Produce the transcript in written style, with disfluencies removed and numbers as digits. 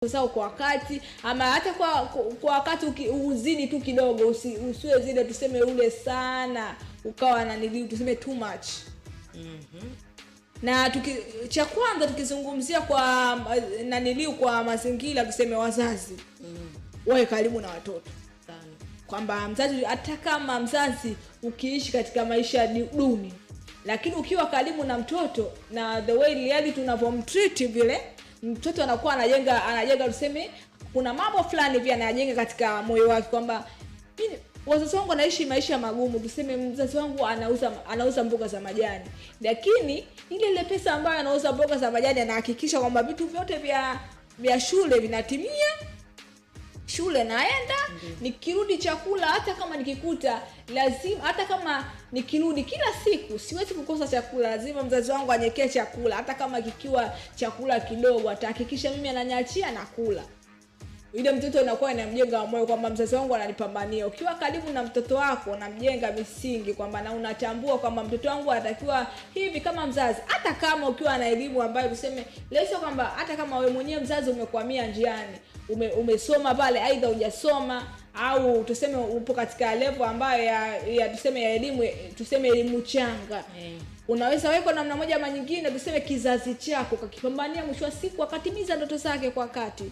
sasa kwa wakati ama hata kwa wakati uzidi tu kidogo, usiwe zile tuseme ule sana ukawa na nili tuseme too much. Na cha kwanza tukizungumzia kwa naniliu kwa mazingira tuseme wazazi wawe karibu na watoto sana, kwamba mzazi hata kama mzazi ukiishi katika maisha duni, lakini ukiwa karibu na mtoto na the way reality tunavomtreat vile mtoto anakuwa anajenga tuseme kuna mambo fulani pia anajenga katika moyo wake, kwamba wazazi wangu wanaishi maisha magumu, tuseme mzazi wangu anauza mboga za majani, lakini ile pesa ambayo anauza mboga za majani anahakikisha kwamba vitu vyote vya shule vinatimia. Shule naenda, nikirudi chakula hata kama nikikuta lazima, hata kama nikirudi kila siku siwezi kukosa chakula, lazima mzazi wangu anyekee chakula, hata kama kikiwa chakula kidogo atahakikisha mimi ananiachia na kula. Ile mtoto anakuwa anamjenga moyo kwamba mzazi wangu ananipambania. Ukiwa karibu na mtoto wako unamjenga misingi kwamba na unatambua kwamba mtoto wangu anatakiwa hivi kama mzazi, hata kama ukiwa na elimu ambayo tuseme leo kwamba hata kama wewe mwenyewe mzazi umekwamia njiani, umesoma pale aidha hujasoma au tuseme upo katika level ambayo ya tuseme ya elimu, tuseme elimu changa. Unaweza wewe kwa namna moja ama nyingine tuseme kizazi chako kakipambania, mwisho wa siku akatimiza ndoto zake kwa wakati.